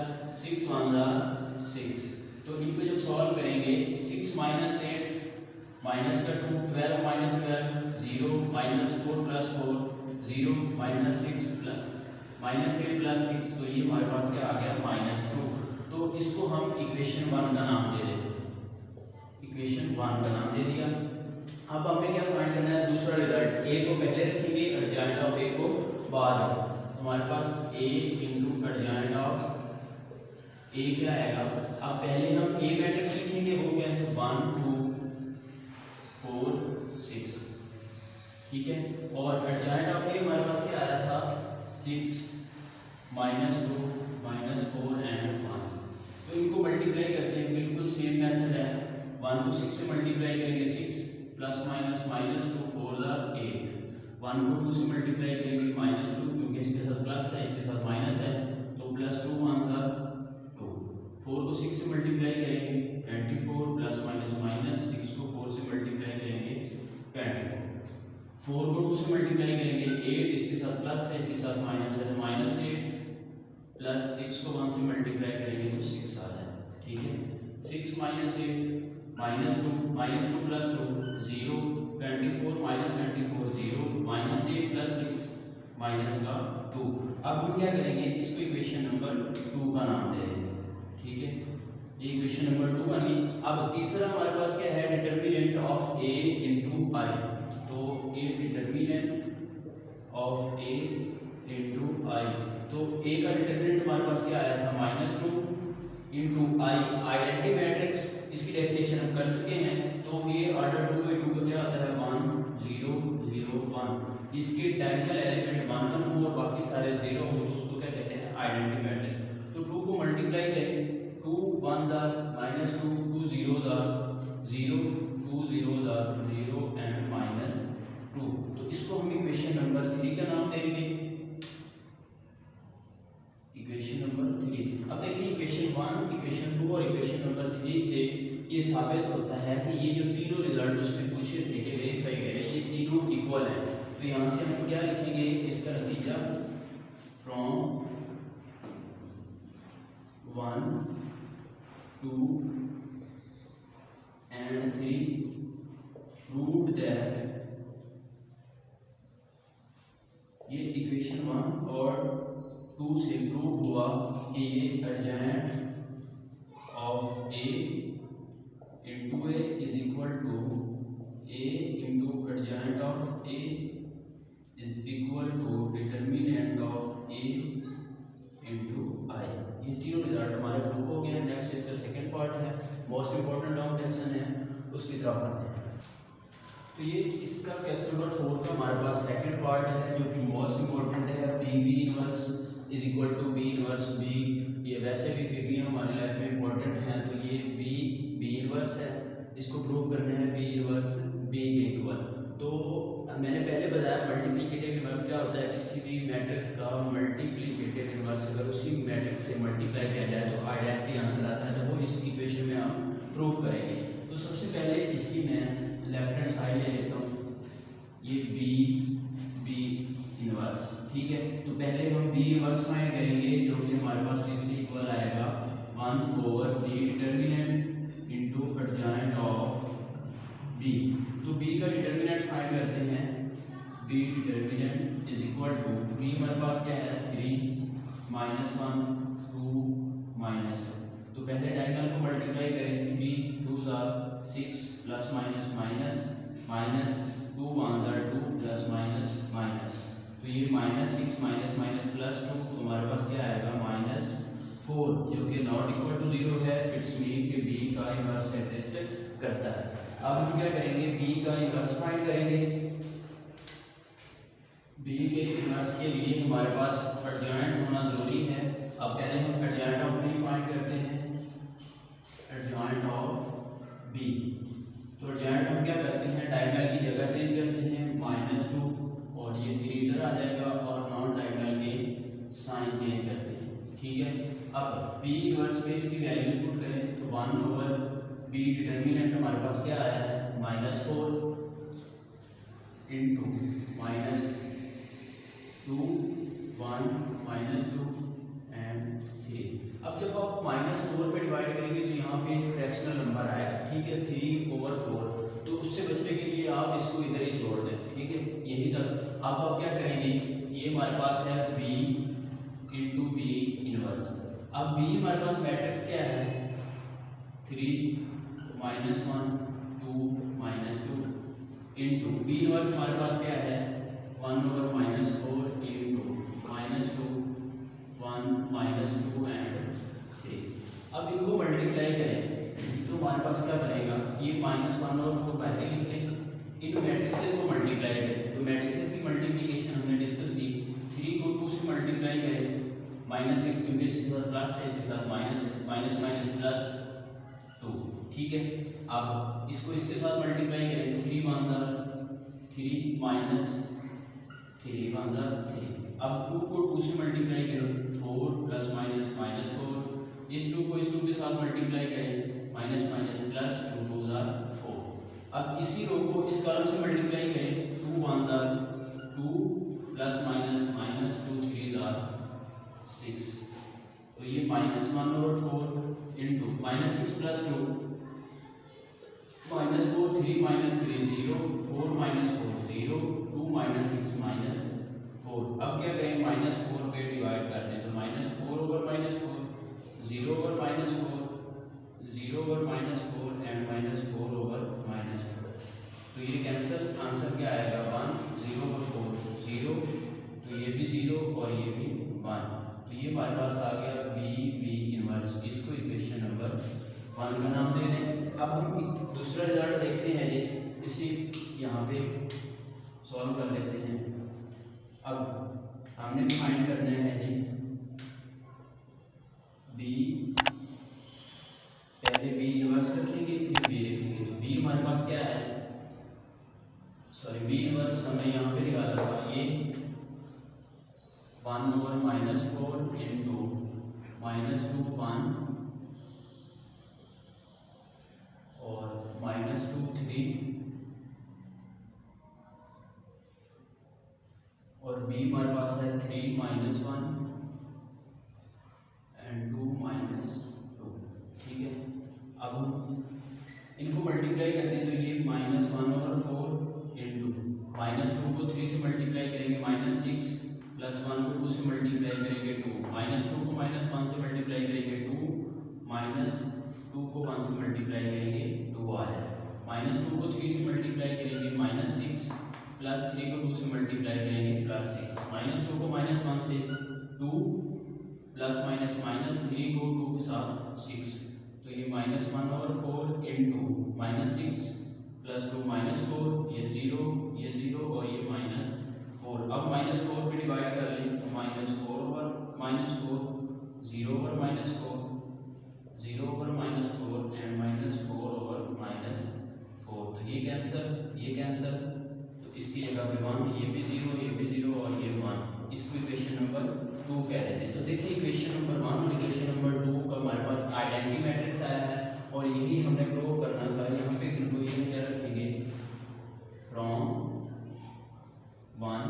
6 1 6। तो इनको जब सॉल्व करेंगे, 6 माइनस 8 माइनस का 2, 12 minus 12 0, minus 4 plus 4 0, minus 6 plus minus 8 plus 6, तो ये हमारे पास क्या आ गया -2। तो इसको हम इक्वेशन 1 का नाम दे देते, इक्वेशन 1 का नाम दे दिया। अब हमें क्या फाइंड करना है, दूसरा रिजल्ट, a को पहले रखेंगे, अर्जेंट ऑफ a को बाद। हमारे पास a into adjoint of a क्या आएगा। अब पहले हम a मैट्रिक्स लिखेंगे, वो क्या है 1 2 4 6, ठीक है। और अर्जेंट ऑफ a हमारे पास क्या आया था 6 -2 -4 एंड 1। तो इनको मल्टीप्लाई करते हैं, बिल्कुल सेम मेथड है। 1 को 6 से मल्टीप्लाई करेंगे, 6 प्लस माइनस -2 4 8, 1 को 2 से मल्टीप्लाई करेंगे -2, क्योंकि इसके साथ प्लस है इसके साथ माइनस है, तो प्लस 2 1 2, 4 को 6 से मल्टीप्लाई करेंगे 24 प्लस माइनस 6 को 4 से मल्टीप्लाई करेंगे 24, 4 को 2 से मल्टीप्लाई करेंगे 8, इसके साथ प्लस है इसके साथ माइनस है, तो -8 प्लस 6 को 1 से मल्टीप्लाई करेंगे तो 6 आ जाए, ठीक है। 6 -8 -2 प्लस 2 0, 24 -24 0, -8 प्लस 6 माइनस का 2। अब हम क्या करेंगे, इसको इक्वेशन नंबर 2 का नाम दे देंगे, ठीक है। ये इक्वेशन नंबर 2 बन गई। अब तीसरा हमारे पास क्या है, डिटर्मिनेंट ऑफ a इंटू आई। तो ये डिटर्मिनेंट ऑफ a इंटू आई, तो a का डिटर्मिनेंट हमारे पास क्या आया था -2 इंटू आई, आइडेंटिटी मैट्रिक्स, इसकी डेफिनेशन हम कर चुके हैं। तो ये ऑर्डर 2/2 का क्या होता है 1 0 0 1, इसके डायगोनल एलिमेंट 1 1 हो और बाकी सारे 0 हो, तो उसको क्या कहते हैं आइडेंटिटी मैट्रिक्स। तो 2 को मल्टीप्लाई करें, 2 1 -2 2 0 0 2 0 0 एंड -2। तो इसको हम इक्वेशन नंबर 3 का नाम देंगे, इक्वेशन नंबर 3। अब देखिए इक्वेशन 1, इक्वेशन 2 और इक्वेशन नंबर 3 से ये साबित होता है कि ये जो तीनों रिजल्ट उसने पूछे थे कि वेरीफाई करें, ये तीनों इक्वल हैं। तो यहाँ से हम क्या लिखेंगे, इसका नतीजा फ्रॉम 1 2 एंड 3 प्रूव्ड दैट, ये इक्वेशन 1 और 2 से प्रूव हुआ कि ये adjoint of a into a is equal to a into adjoint of a is equal to determinant of a into I. ये तीनों रिजल्ट हमारे प्रूव हो गए। नेक्स्ट इसका सेकेंड पार्ट है, मोस्ट इंपॉर्टेंट लॉन्ग क्वेश्चन है, उसकी तरफ आते हैं। तो ये इसका क्वेश्चन नंबर 4 का हमारे पास सेकंड पार्ट है, जो कि मोस्ट इंपॉर्टेंट है। B inverse is equal to B inverse B, ये वैसे भी पी हमारी लाइफ में इंपॉर्टेंट है। तो ये बी इनवर्स है, इसको प्रूव करना है बी इनवर्स बी के इक्वल। तो मैंने पहले बताया मल्टीप्लिकेटिव इनवर्स क्या होता है, किसी भी मैट्रिक्स का मल्टीप्लिकेटिव इनवर्स अगर उसी मैट्रिक्स से मल्टीप्लाई किया जाए तो आइडेंटिटी आंसर आता है, तो वो इस इक्वेशन में हम प्रूव करेंगे। तो सबसे पहले इसकी मैं लेफ्ट हैंड साइड ले लेता हूँ, ये बी इनवर्स, ठीक है। तो पहले हम बी इनवर्स फाइंड करेंगे, जो कि हमारे पास किसके इक्वल आएगा 1/b determinant into adjoint of B. तो बी का डिटर्मिनेंट फाइंड करते हैं, B determinant is equal to, B हमारे पास क्या है 3 -1 2 -1। तो पहले डायगोनल को मल्टीप्लाई करें, 3 2 6 plus minus minus minus 2 1 2 plus minus minus, तो ये -6 माइनस माइनस प्लस 2, तो हमारे पास क्या आएगा -4, जो कि नॉट इक्वल टू 0 है। इट्स मीन कि b का इन्वर्स एग्जिस्ट करता है। अब हम क्या करेंगे, b का इन्वर्स फाइंड करेंगे। b के इन्वर्स के लिए हमारे पास एडजॉइंट होना जरूरी है। अब पहले हम एडजॉइंट ऑफ b फाइंड करते हैं, एडजॉइंट ऑफ b। तो एडजॉइंट हम क्या करते हैं, डायगोनल की जगह चेंज करते हैं, -2 और ये 3 इधर आ जाएगा और नॉन डायगोनल के साइन चेंज करते हैं, ठीक है। अब b इन्वर्स पे इसकी वैल्यूज पुट करें तो 1/b डिटर्मिनेंट हमारे पास क्या आया है, -4 इंटू -2 1 -2 एंड 3। अब जब आप -4 पे डिवाइड करेंगे तो यहाँ पे एक फ्रैक्शनल नंबर आएगा, ठीक है, 3/4। तो उससे बचने के लिए आप इसको इधर ही छोड़ दें, ठीक है, यही तक। अब आप क्या करेंगे, ये हमारे पास है b इंटू b इनवर्स। अब b हमारे पास मैट्रिक्स क्या है, 3 -1 2 -2 इंटू b इनवर्स हमारे पास क्या है, 1/-4 इंटू -2 1 -2 एंड 3। अब इनको मल्टीप्लाई करें तो हमारे पास क्या बनेगा, ये -1/4 पहले लिख लें, इन मैट्रिसेस को मल्टीप्लाई करें। तो मैट्रिसेस की मल्टीप्लिकेशन हमने डिस्कस की, 3 को 2 से मल्टीप्लाई करें, -6 क्योंकि इसके साथ प्लस है, इसके साथ माइनस प्लस 2, ठीक है। अब इसको इसके साथ मल्टीप्लाई करें, 3 1 3 माइनस 3 1 3। अब 2 को 2 से मल्टीप्लाई करें, 4 प्लस माइनस -4, इस 2 को इस 2 के साथ मल्टीप्लाई करें, माइनस प्लस 2 2 4। अब इसी रो को इस कॉलम से मल्टीप्लाई करें, 2 1 2 प्लस माइनस 2 3 6। तो ये -1/4 इंटू -6 प्लस 2 -4 3 -3 0 4 -4 0 2 -6 -4। अब क्या करें, -4 पे डिवाइड कर दें, तो -4/-4 0/-4 0/-4 एंड -4/-4। तो ये कैंसिल, आंसर क्या आएगा 1 0/4 0, तो ये भी 0 और ये भी 1। तो ये हमारे पास आ गया b इनवर्स। इसको इक्वेशन नंबर 1 का नाम दे दें। अब हम एक दूसरा रिजल्ट देखते हैं जी, इसी यहाँ पे सॉल्व कर लेते हैं। अब हमने फाइंड करना है जी b, पहले b इनवर्स रखेंगे फिर b लिखेंगे। तो b हमारे पास क्या है, सॉरी b इनवर्स हमने यहाँ पे निकाला था, ये 1/-4 इंटू -2 1 और -2 3 और b हमारे पास है 3 -1 एंड 2 -2, ठीक है। अब हम इनको मल्टीप्लाई करते हैं, तो ये -1/4 इंटू -2 को 3 से मल्टीप्लाई करेंगे, -6 प्लस 1 को 2 से मल्टीप्लाई करेंगे 2, -2 को -1 से मल्टीप्लाई करेंगे 2, -2 को 1 से मल्टीप्लाई करेंगे 2 आ जाए, -2 को 3 से मल्टीप्लाई करेंगे -6 प्लस 3 को 2 से मल्टीप्लाई करेंगे +6, -2 को -1 से 2 प्लस माइनस 3 को 2 के साथ 6, तो ये -1/4 इंटू -6 प्लस 2 -4, ये 0 और ये -4। अब -4 पे डिवाइड कर लें तो -4/-4 0/-4 0/-4 एंड -4/-4। तो ये कैंसिल, तो इसकी जगह पे 1, ये भी 0 और ये 1। इसको इक्वेशन नंबर 2 कह देते हैं। तो देखिए इक्वेशन नंबर 1 और इक्वेशन नंबर 2 का हमारे पास आइडेंटिटी मैट्रिक्स आया है और यही हमने प्रूव करना था। यहाँ पे कंक्लूजन क्या रखेंगे, फ्रॉम 1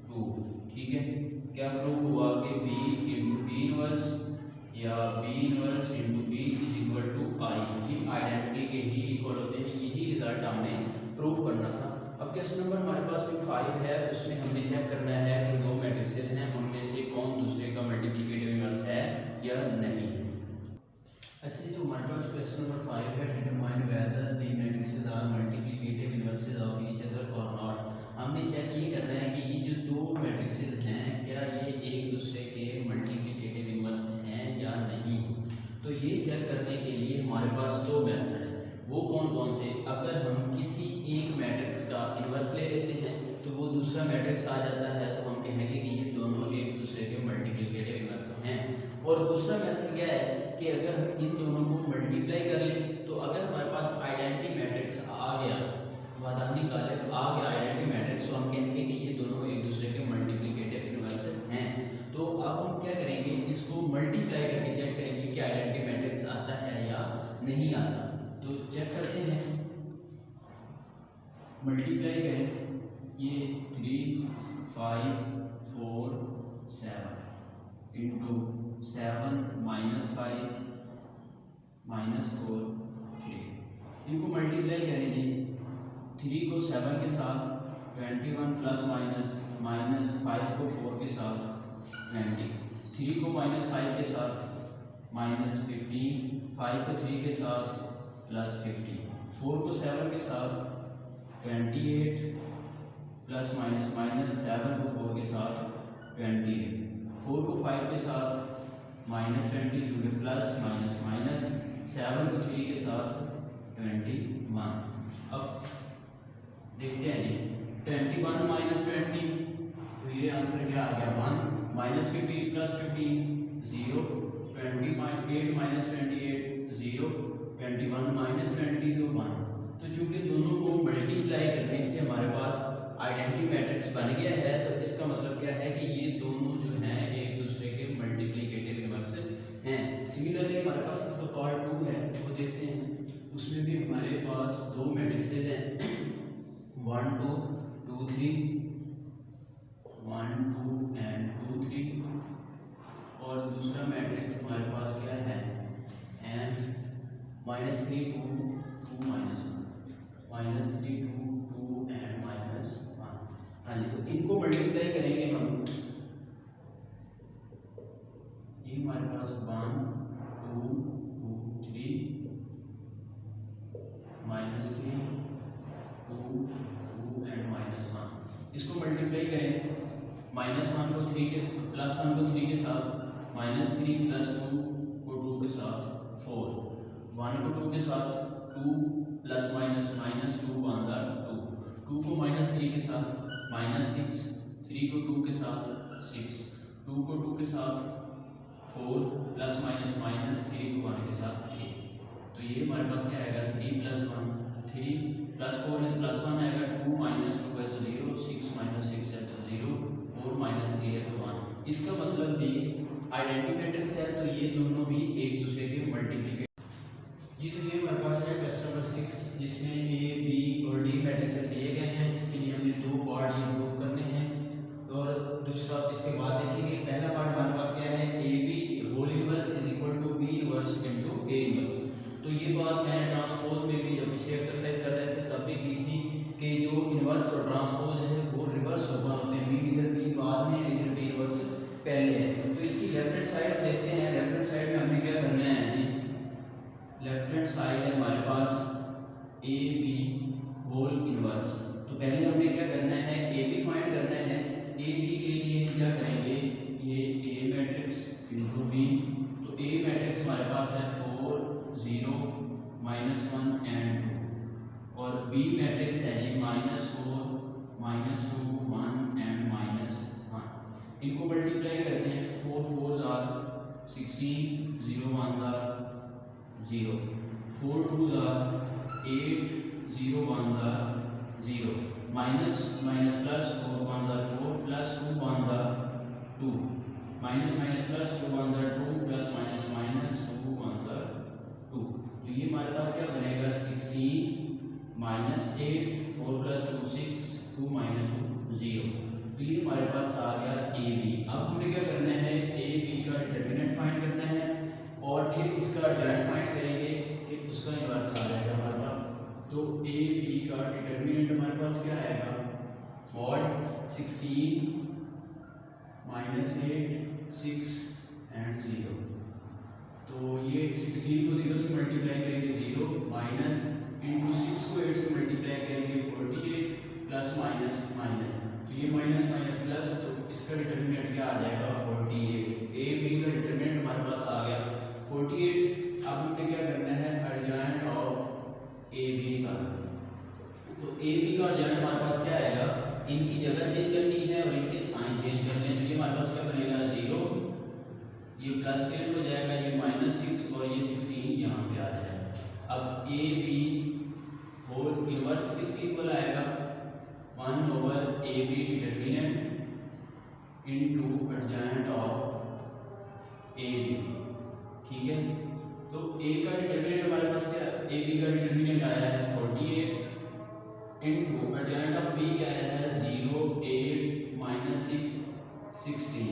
2, ठीक है। क्या प्रूव हुआ कि b इंटू b इनवर्स या b inverse into b is equal to i, ये आइडेंटिटी के ही इक्वल होते हैं। यही रिजल्ट हमने प्रूव करना था। अब क्वेश्चन नंबर हमारे पास जो 5 है उसमें हमने चेक करना है कि दो मैट्रिक्सेस हैं, उनमें से कौन दूसरे का मल्टीप्लिकेटिव इनवर्स है या नहीं। अच्छा, जो हमारे पास क्वेश्चन नंबर 5 है, determine whether the matrices are multiplicative inverses of each other और नॉट। हमने चेक ये करना है कि ये जो दो मैट्रिसेस हैं क्या ये एक दूसरे के मल्टीप्लिकेटिव इनवर्स हैं या नहीं। तो ये चेक करने के लिए हमारे पास दो मेथड है। वो कौन कौन से? अगर हम किसी एक मैट्रिक्स का इनवर्स ले लेते हैं तो वो दूसरा मैट्रिक्स आ जाता है, तो हम कहेंगे कि ये दोनों एक दूसरे के मल्टीप्लिकेटिव इनवर्स हैं। और दूसरा मेथड क्या है कि अगर हम इन दोनों को मल्टीप्लाई कर लें तो अगर हमारे पास आइडेंटिटी मैट्रिक्स आ गया, समाधान निकाले तो आ गया आइडेंटिटी मैट्रिक्स, तो हम कहेंगे कि ये दोनों एक दूसरे के मल्टीप्लिकेटिव इनवर्स हैं। तो अब हम क्या करेंगे, इसको मल्टीप्लाई करके चेक करेंगे कि आइडेंटिटी मैट्रिक्स आता है या नहीं आता। तो चेक करते हैं, मल्टीप्लाई करें, ये 3 5 4 7 इंटू 7 -5 -4 3, इनको मल्टीप्लाई करेंगे। 3 को 7 के साथ 21 प्लस माइनस 5 को 4 के साथ 20, 3 को -5 के साथ -15, 5 को 3 के साथ +50, 4 को 7 के साथ 28 प्लस माइनस 7 को 4 के साथ 28, 4 को 5 के साथ -20 क्योंकि प्लस माइनस 7 को 3 के साथ 21। अब देखते हैं जी, 21 -20 तो ये आंसर क्या आ गया 1, -15 + 15 0, 28 - 28 0, 21 - 20 तो 1। तो चूंकि दोनों को मल्टीप्लाई करने से हमारे पास आइडेंटिटी मैट्रिक्स बन गया है, तो इसका मतलब क्या है कि ये दोनों जो हैं एक दूसरे के मल्टीप्लिकेटिव इनवर्स हैं। सिमिलरली हमारे पास इसका पार्ट 2 है, वो देखते हैं। उसमें भी हमारे पास दो मैट्रिक्सेस हैं 1 2 2 3, 1 2 एंड 2 3, और दूसरा मैट्रिक्स हमारे पास क्या है n -3 2 2 -1, -3 2 2 एंड -1। हाँ जी, तो इनको मल्टीप्लाई करेंगे हम, ये हमारे पास 1 2 2 3 -3 2 2 एंड -1। इसको मल्टीप्लाई करें, -1 को 3 के +1 को 3 के साथ, -3 + 2 को 2 के साथ 4, 1 को 2 के साथ 2 प्लस माइनस -2 1 2, 2 को -3 के साथ -6, 3 को 2 के साथ 6, 2 को 2 के साथ 4 प्लस माइनस 3 को 1 के साथ 3। तो ये हमारे पास क्या आएगा 3 + 1 3 + 4 है तो +1 आएगा, 2 - 2 है तो 0, 6 - 6 है तो 0, 4 - 3 है तो 1। इसका मतलब भी आइडेंटिटी मैट्रिक्स है, तो ये दोनों भी एक दूसरे के मल्टीप्लिकेटिव जी। तो ये हमारे पास है क्वेश्चन नंबर 6, जिसमें ए बी और डी मैट्रिसेस दिए गए हैं। इसके लिए हमें दो पार्ट ये प्रूव करने हैं, और दूसरा इसके बाद देखेंगे। पहला पार्ट हमारे पास क्या है, A B whole inverse is equal to B inverse into A inverse. तो ये बात मैंने ट्रांसपोज में भी जब पिछले एक्सरसाइज कर रहे थे तब भी की थी कि जो इनवर्स और ट्रांसपोज है वो रिवर्स ओपन होते हैं, बी इधर बी बाद में इधर बी इनवर्स पहले है। तो इसकी लेफ्ट हैंड साइड देखते हैं। लेफ्ट हैंड साइड में हमें क्या करना है जी, लेफ्ट हैंड साइड है हमारे पास ए बी होल इनवर्स। तो पहले हमें क्या करना है, ए बी फाइंड करना है। ए बी के लिए क्या करेंगे, ये ए मैट्रिक्स इनटू बी। तो ए मैट्रिक्स हमारे पास है 4 0 -1 एंड 2, और बी मैट्रिक्स है जी -4 -2 1 एंड -1। इनको मल्टीप्लाई करते हैं, 4 4s are 16, 0 1s are 0, 4 2s are 8, 0 1s are 0, minus plus 4 1s are 4, plus 2 1s are 2, minus plus 2 1s are 2, plus 2 1s are 2। तो ये हमारे पास क्या बनेगा 16 -8, 4 + 2 6, 2 -2 0। तो ये हमारे पास आ गया ए बी। अब हमें क्या करना है, ए बी का डिटरमिनेंट फाइंड करना है, और फिर इसका जॉइंट फाइंड करेंगे, फिर उसका इनवर्स आ जाएगा हमारे पास। तो ए बी का डिटरमिनेंट हमारे पास क्या आएगा, mod 16 -8 6 एंड 0। तो तो ये 16 को 0 से मल्टीप्लाई करेंगे 0 माइनस इंटू 6 को 8 से मल्टीप्लाई करेंगे 48 प्लस माइनस माइनस, तो ये माइनस माइनस प्लस, तो इसका डिटर्मिनेंट क्या आ जाएगा 48। ए बी का डिटर्मिनेंट हमारे पास आ गया 48। अब हमें क्या करना है अर्जेंट ऑफ ए बी का, तो ए बी का अर्जेंट हमारे पास क्या आएगा, इनकी जगह चेंज करनी है और इनके साइन चेंज करने हैं, तो ये हमारे पास क्या बनेगा 0, ये प्लस 8 हो जाएगा, ये माइनस 6 और ये 16 यहाँ पे आ जाएगा। अब ए बी होल इनवर्स किसके इक्वल आएगा 1 over A B determinant into adjoint of A B, ठीक है। तो ए का डिटर्मिनेंट हमारे पास क्या, ए बी का डिटर्मिनेंट आया है 48 इनटू अर्जेंट ऑफ बी क्या आया है 0 8 माइनस 6 16,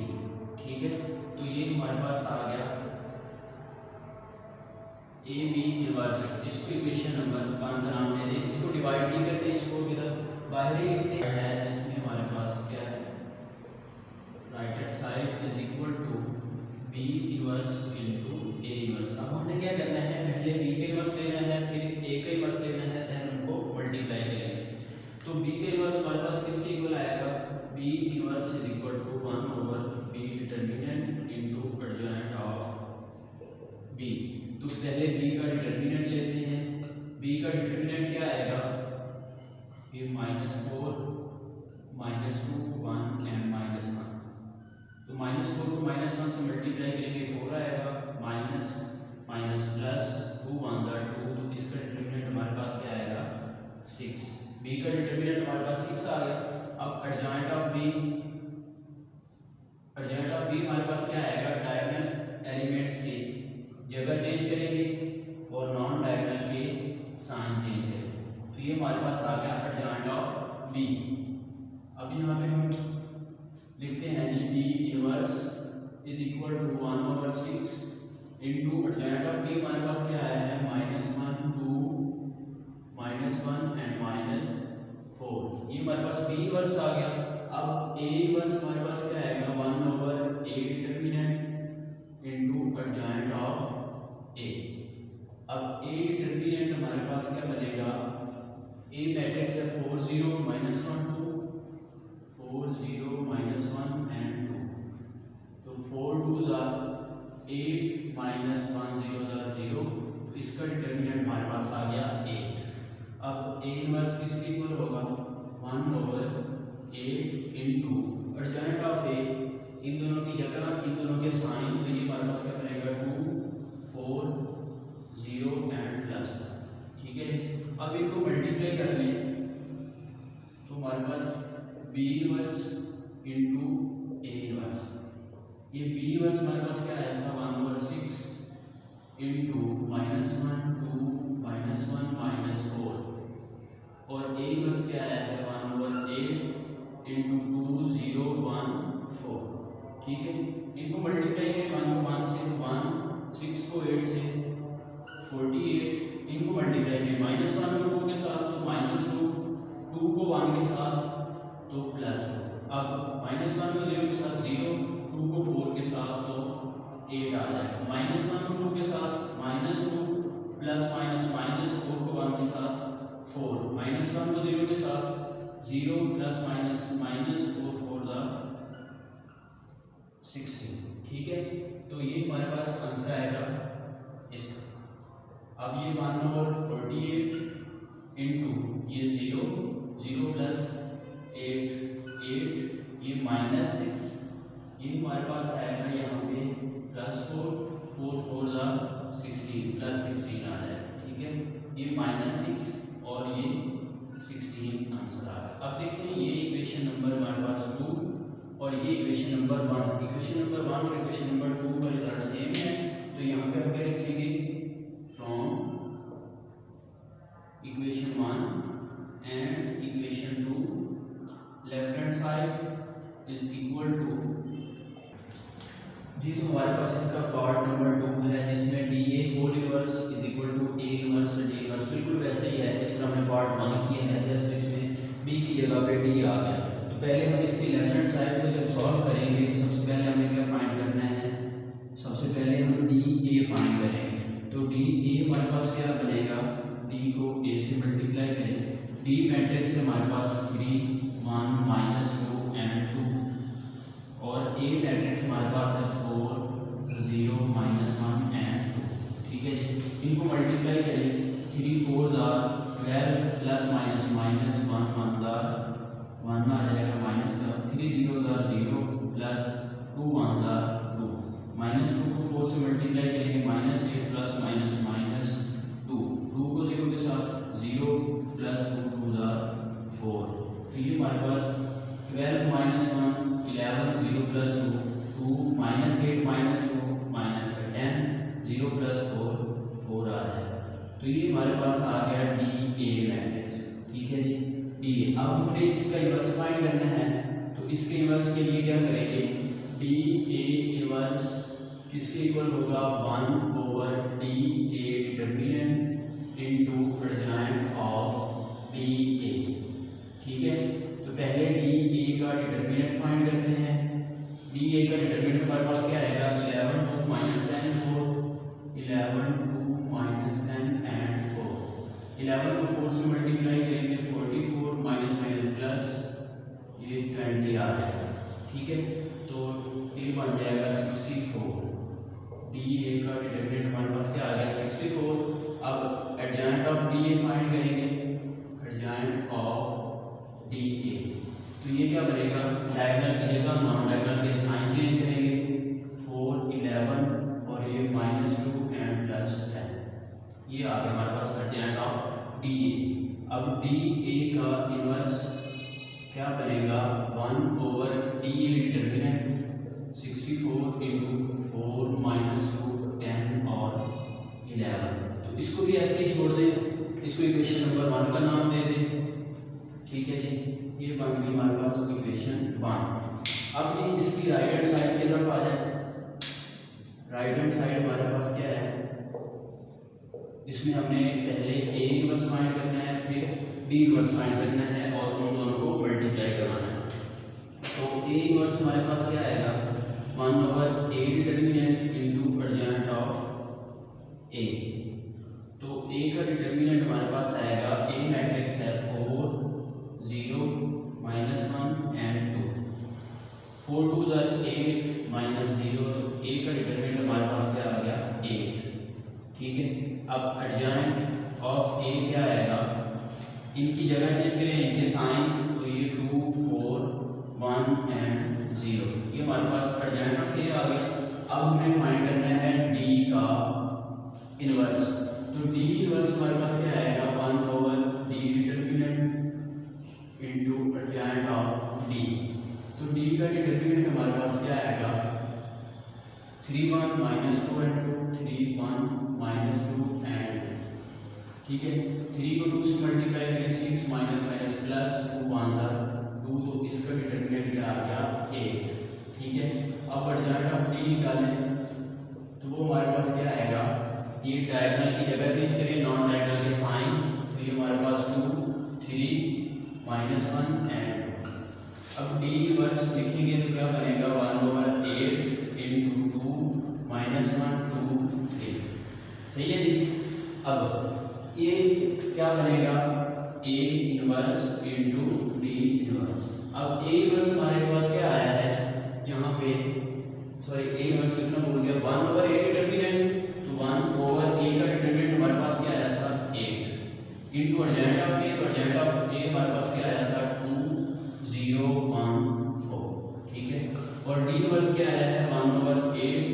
ठीक है। तो ये हमारे पास आ गया ए बी इनवर्स, इसको इक्वेशन नंबर 1 का नाम दे दें। इसको डिवाइड नहीं करते, इसको इधर बाहर ही लिखते हैं, जिसमें हमारे पास क्या है right hand side is equal to B inverse into A inverse. अब हमने क्या करना है, पहले बी का इनवर्स लेना है, फिर ए का इनवर्स लेना है, देन उनको मल्टीप्लाई करेंगे। तो बी का इनवर्स हमारे पास किसके इक्वल आएगा, B inverse is equal to 1 over B determinant into adjoint of B. तो पहले बी का डिटर्मिनेंट लेते हैं, बी का डिटर्मिनेंट क्या आएगा, ये -4 -2 1 एंड -1, तो -4 को -1 से मल्टीप्लाई करेंगे 4 आएगा, माइनस माइनस प्लस 2 1 ज़ा 2, तो इसका डिटर्मिनेंट हमारे पास क्या आएगा 6। बी का डिटर्मिनेंट हमारे पास 6 आ गया। अब अर्जेंट ऑफ बी हमारे पास क्या आएगा, डायगोनल एलिमेंट्स की जगह चेंज करेंगे और नॉन डायगोनल के साइन चेंज करेंगे, तो ये हमारे पास आ गया अर्जेंट ऑफ बी। अब यहाँ पे हम लिखते हैं जी B inverse is equal to 1 over 6 into adjoint of B हमारे पास क्या आया है -1 2 -1 एंड -4, ये हमारे पास बी इनवर्स आ गया। अब ए इनवर्स हमारे पास क्या आएगा 1 over A determinant into adjoint of A. अब ए डिटर्मिनेंट हमारे पास क्या बनेगा, ए मैट्रिक्स है 4 0 -1 2 4 0 -1 एंड 2, तो 4 2 ज़ा 8 -1 0 ज़ा 0, तो इसका डिटर्मिनेंट हमारे पास आ गया 8। अब ए इनवर्स किसके इक्वल होगा 1 ओवर 8 इनटू अर्जेंट ऑफ ए, इन दोनों की जगह इन दोनों के साइन, तो ये हमारे पास क्या बनेगा 2 4 0 एंड प्लस, ठीक है। अब इनको मल्टीप्लाई कर लें तो हमारे पास B inverse into A inverse, ये बी इनवर्स हमारे पास क्या आया था 1 ओवर 6 इनटू -1 2 -1 -4, और ए इनवर्स क्या आया है 1 ओवर 8 इनटू 2 0 1 4, ठीक है। इनको मल्टीप्लाई करें 1 को 1 से 1 6 को 8 से 48, इनको मल्टीप्लाई करें -1 को 2 के साथ तो -2 2 को 1 के साथ तो +2, अब -1 को 0 के साथ 0 2 को 4 के साथ तो 8 आ जाएगा, -1 को 2 के साथ -2 प्लस माइनस माइनस 4 को 1 के साथ 4, -1 को 0 के साथ 0 प्लस माइनस माइनस 4 4 ज़ा 16, ठीक है। तो ये हमारे पास आंसर आएगा इसका। अब ये 1 ओवर 48 इनटू ये 0 0 प्लस 8 8, ये -6, ये हमारे पास आएगा यहाँ पे +4 4 4 ज़ा 16 प्लस 16 आ जाएगा, ठीक है। ये -6 और ये 16 आंसर आ गया। अब देखिए ये इक्वेशन नंबर हमारे पास 2 और ये इक्वेशन नंबर 1, इक्वेशन नंबर 1 और इक्वेशन नंबर 2 का रिजल्ट सेम है, तो यहाँ पे हम क्या लिखेंगे from equation 1 and equation 2 left hand side is equal to जी। तो हमारे पास इसका पार्ट नंबर 2 है जिसमें D A whole inverse is equal to A inverse D inverse, बिल्कुल वैसे ही है जिस तरह हमने पार्ट 1 किया है, जस्ट इसमें बी की जगह पे डी आ गया। तो पहले हम इसकी लेफ्ट हैंड साइड को जब सॉल्व करेंगे तो सबसे पहले हमें क्या फाइंड करना है, सबसे पहले हम डी ए फाइंड करेंगे। तो डी ए हमारे पास क्या बनेगा, डी को ए से मल्टीप्लाई करें, डी मैट्रिक्स है हमारे पास 3 1 -2 and 2 और ए मैट्रिक्स हमारे पास है 4 0 -1 and 2। ठीक है जी, इनको मल्टीप्लाई करें, 3 4 are 12 प्लस माइनस माइनस 1 1 1 आ जाएगा माइनस का, 3 0 are 0 प्लस 2 1 are 2, -2 को 4 से मल्टीप्लाई करेंगे, -8 प्लस माइनस माइनस 2, 2 को 0 के साथ 0 प्लस 2 2 are 4। तो ये हमारे पास 12 -1 11 0 प्लस 2 2 -8 -2 माइनस का 10 0 प्लस 4 4 आ जाएगा। तो ये हमारे पास आ गया डी ए मैट्रिक्स। ठीक है जी, डी ए। अब हमें इसका इन्वर्स फाइंड करना है, तो इसके इन्वर्स के लिए क्या करेंगे, डी ए इन्वर्स किसके इक्वल होगा, 1 over D A determinant into adjoint of D A. ठीक है, तो पहले डी ए का डिटरमिनेंट फाइंड करते हैं। डी ए का डिटरमिनेंट हमारे पास क्या आएगा, 11 2 -10 4 11 2 -10 and 4, 11 को 4 से मल्टीप्लाई करेंगे 44 माइनस माइनस प्लस ये 20 आ जाएगा। ठीक है, तो ये बन जाएगा 64। डी ए का डिटरमिनेंट हमारे पास क्या आ गया, 64। अब adjoint of D A find करेंगे, एडजॉइंट ऑफ डी ए, तो ये क्या बनेगा, डायगोनल की जगह नॉन डायगोनल के साइन चेंज करेंगे, 4 11 और ये -2 एंड प्लस 10, ये आ गया हमारे पास एडजॉइंट ऑफ डी ए। अब डी ए का इन्वर्स क्या बनेगा, 1 over D A determinant 64 into 4 -2 10 और 11। तो इसको भी ऐसे ही छोड़ दें, इसको इक्वेशन नंबर 1 का नाम दे दें। ठीक है जी, ये बन गई हमारे पास इक्वेशन 1। अब जी इसकी राइट हैंड साइड की तरफ आ जाए। राइट हैंड साइड हमारे पास क्या है, इसमें हमने पहले ए इन्वर्स फाइंड करना है, फिर बी इन्वर्स फाइंड करना है और उन दोनों को मल्टीप्लाई कराना है। तो ए इन्वर्स हमारे पास क्या आएगा, 1 over A determinant into adjoint of A. तो ए का डिटरमिनेंट हमारे पास आएगा, ए मैट्रिक्स है 4 0 -1 and 2, 4 2 are 8 -0, तो ए का डिटरमिनेंट हमारे पास क्या आ गया, 8। ठीक है, अब एडजॉइंट ऑफ ए क्या आएगा, इनकी जगह चेंज करें, इनके साइन, तो ये 2 4 1 and 0, ये हमारे पास एडजॉइंट ऑफ ए आ गया। अब हमें फाइंड करना है डी का इन्वर्स। तो डी इन्वर्स हमारे पास क्या आएगा, 1 over D determinant into adjoint of D. तो डी का डिटरमिनेंट हमारे पास क्या आएगा, 3 1 -2 and 2 3 1 -2 and, ठीक है, 3 को 2 से मल्टीप्लाई करें 6 माइनस माइनस प्लस 2 1 2, तो इसका डिटरमिनेंट क्या आ गया, 8। ठीक है, अब एडजॉइंट ऑफ डी निकालें, तो वो हमारे पास क्या आएगा, ये डायगोनल की जगह चेंज करें, नॉन डायगोनल के साइन, तो ये हमारे पास 2 3 -1 and 2। अब डी इन्वर्स लिखेंगे तो क्या बनेगा, 1 ओवर 8 इंटू 2 -1 2 3। सही है जी। अब ये क्या बनेगा, A inverse into D inverse. अब ए इन्वर्स हमारे पास क्या आया है, यहाँ पे सॉरी ए इन्वर्स कितना बोल गया, 1 ओवर ए डिटरमिनेंट, तो 1 ओवर ए का डिटरमिनेंट हमारे पास क्या आया था, 8 इंटू एडजॉइंट ऑफ ए, तो एडजॉइंट ऑफ ए हमारे पास क्या आया था, 2 0 1 4। ठीक है, और डी इन्वर्स क्या आया है, 1 ओवर 8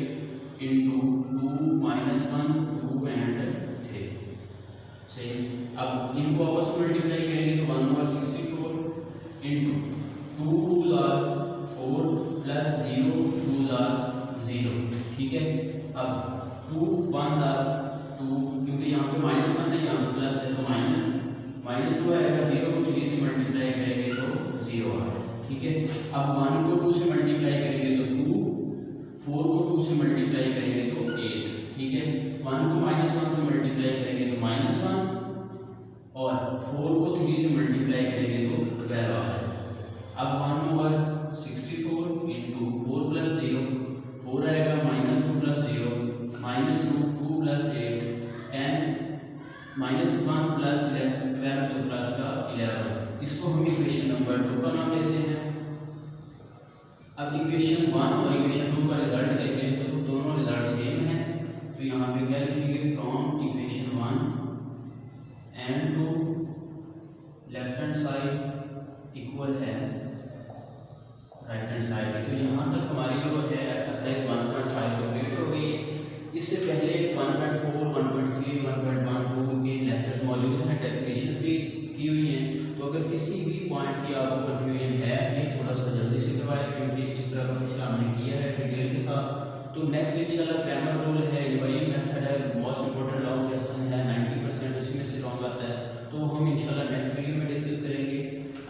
इंटू 2 -1 2 and 3। सही, अब इनको आपस में मल्टीप्लाई करेंगे तो 1 over 64 into 2 2 are 4 plus 0 2 are 0। ठीक है, अब 2 1 are 2, क्योंकि यहाँ पे -1 है, यहाँ पे प्लस है, तो -2 आएगा, 0 को 3 से मल्टीप्लाई करेंगे तो 0 आएगा। ठीक है, अब 1 को 2 से मल्टीप्लाई करेंगे तो 2, 4 को 2 से मल्टीप्लाई करेंगे तो 8। ठीक है, 1 को -1 से मल्टीप्लाई करेंगे तो -1 और 4 को 3 से मल्टीप्लाई करेंगे तो 12 आ जाएगा। अब 1 ओवर 64 इंटू 4 प्लस 0 4 आएगा, -2 प्लस अब इक्वेशन 1 और इक्वेशन 2 का रिजल्ट देख लें तो दोनों रिजल्ट सेम हैं। तो यहाँ पे क्या लिखेंगे, from equation 1 and two left hand side equal है राइट हैंड साइड की। तो यहाँ तक हमारी जो है एक्सरसाइज 1.5 कंप्लीट हो गई है। इससे पहले 1.4, 1.3, 1.1, 2 के लेक्चर्स मौजूद हैं, डेफिनेशंस भी की हुई हैं। तो अगर किसी भी पॉइंट की आपको कन्फ्यूजन है, ये थोड़ा सा जल्दी से करवाएं, क्योंकि इस तरह का पिछला हमने किया है डिटेल के साथ। तो नेक्स्ट इंशाल्लाह ग्रामर रूल है, इन्वाइंग मेथड है, मोस्ट इंपॉर्टेंट लॉन्ग लेसन है, 90% उसी में से लॉन्ग आता है। तो हम इंशाल्लाह नेक्स्ट वीडियो में डिस्कस करेंगे।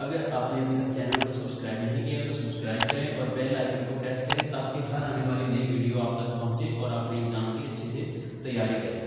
अगर आपने अभी तक चैनल को सब्सक्राइब नहीं किया तो सब्सक्राइब करें और बेल आइकन को प्रेस करें, ताकि हर आने वाली नई वीडियो आप तक पहुँचे और अपने एग्जाम की अच्छे से तैयारी करें।